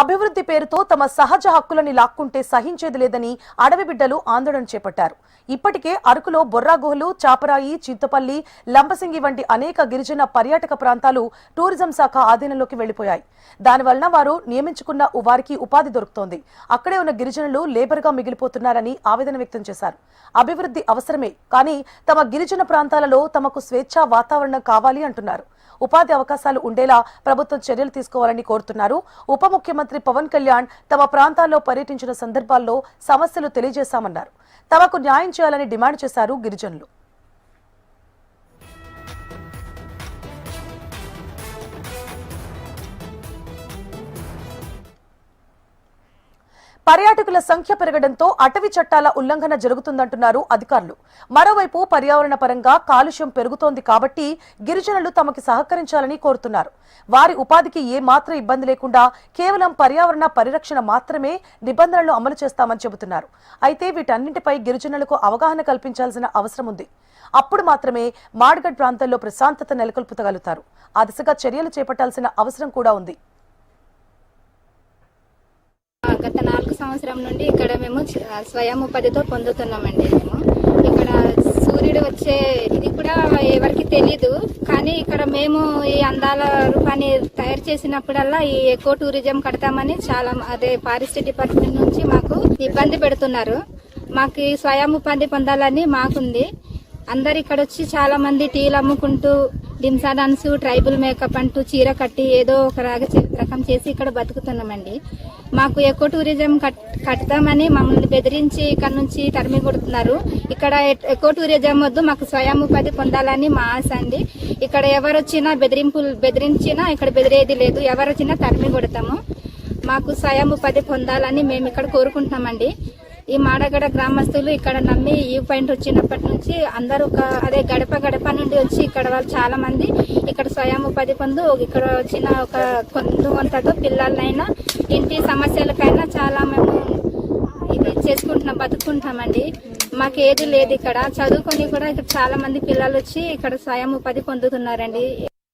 అభివృద్ధి పేరుతో తమ సహజ హక్కులని లాక్కుంటే సహించేది లేదని అడవి బిడ్డలు ఆందోళన చేపట్టారు. ఇప్పటికే అరకులో బొర్రా గుహలు, చాపరాయి, చింతపల్లి, లంబసింగి వంటి అనేక గిరిజన పర్యాటక ప్రాంతాలు టూరిజం శాఖ ఆధీనంలోకి వెళ్లిపోయాయి. దానివల్ల వారు నియమించుకున్న వారికి ఉపాధి దొరుకుతోంది. అక్కడే ఉన్న గిరిజనులు లేబర్ గా మిగిలిపోతున్నారని ఆవేదన వ్యక్తం చేశారు. అభివృద్ధి అవసరమే, కానీ తమ గిరిజన ప్రాంతాలలో తమకు స్వేచ్ఛా వాతావరణం కావాలి అంటున్నారు. ఉపాధి అవకాశాలు ఉండేలా ప్రభుత్వం చర్యలు తీసుకోవాలని కోరుతున్నారు. ఉప ముఖ్యమంత్రి పవన్ కళ్యాణ్ తమ ప్రాంతాల్లో పర్యటించిన సందర్భాల్లో సమస్యలు తెలియజేశామన్నారు. తమకు న్యాయం చేయాలని డిమాండ్ చేశారు గిరిజనులు. పర్యాటకుల సంఖ్య పెరగడంతో అటవీ చట్టాల ఉల్లంఘన జరుగుతుందంటున్నారు అధికారులు. మరోవైపు పర్యావరణ పరంగా కాలుష్యం పెరుగుతోంది కాబట్టి గిరిజనులు తమకి సహకరించాలని కోరుతున్నారు. వారి ఉపాధికి ఏ మాత్రం ఇబ్బంది లేకుండా కేవలం పర్యావరణ పరిరక్షణ మాత్రమే నిబంధనలు అమలు చేస్తామని చెబుతున్నారు. అయితే వీటన్నింటిపై గిరిజనులకు అవగాహన కల్పించాల్సిన అవసరం ఉంది. అప్పుడు మాత్రమే మాడ్గఢ్ ప్రాంతంలో ప్రశాంతత నెలకొల్పగలుగుతారు. ఆ దిశగా చర్యలు చేపట్టాల్సిన అవసరం కూడా ఉంది. గత 4 సంవత్సరం నుండి ఇక్కడ మేము స్వయం ఉపాధితో పొందుతున్నామండి. మేము ఇక్కడ సూర్యుడు వచ్చే ఇది కూడా ఎవరికి తెలీదు, కానీ ఇక్కడ మేము ఈ అందాల రూపాన్ని తయారు చేసినప్పుడల్లా ఈ ఎకో టూరిజం కడతామని చాలా ఫారెస్ట్ డిపార్ట్మెంట్ నుంచి మాకు ఇబ్బంది పెడుతున్నారు. మాకు ఈ స్వయం ఉపాధి పొందాలని మాకుంది. అందరు ఇక్కడ వచ్చి చాలా మంది టీలు అమ్ముకుంటూ డింసా డాన్స్, ట్రైబల్ మేకప్ అంటూ చీర కట్టి ఏదో ఒక రకం చేసి ఇక్కడ బతుకుతున్నామండి. మాకు ఎకో టూరిజం కడతామని మమ్మల్ని బెదిరించి ఇక్కడ నుంచి తరిమి కొడుతున్నారు. ఇక్కడ ఎకో టూరిజం వద్దు, మాకు స్వయం ఉపాధి పొందాలని మా ఆశ అండి. ఇక్కడ ఎవరు వచ్చినా బెదిరించినా ఇక్కడ బెదిరేది లేదు. ఎవరు వచ్చినా తరిమి కొడతాము. మాకు స్వయం ఉపాధి పొందాలని మేము ఇక్కడ కోరుకుంటున్నామండి. ఈ మాడగడ గ్రామస్తులు ఇక్కడ నమ్మి ఈ పాయింట్ వచ్చినప్పటి నుంచి అందరూ గడప గడప నుండి వచ్చి ఇక్కడ వాళ్ళు చాలా మంది ఇక్కడ స్వయం ఉపాధి పొందు ఇక్కడ వచ్చిన ఒక కొంతతో పిల్లలైనా ఇంటి సమస్యలకైనా చాలా మేము ఇది బతుకుంటామండి. మాకు ఏది లేదు. ఇక్కడ చదువుకొని కూడా ఇక్కడ చాలా మంది పిల్లలు వచ్చి ఇక్కడ స్వయం ఉపాధి పొందుతున్నారండి.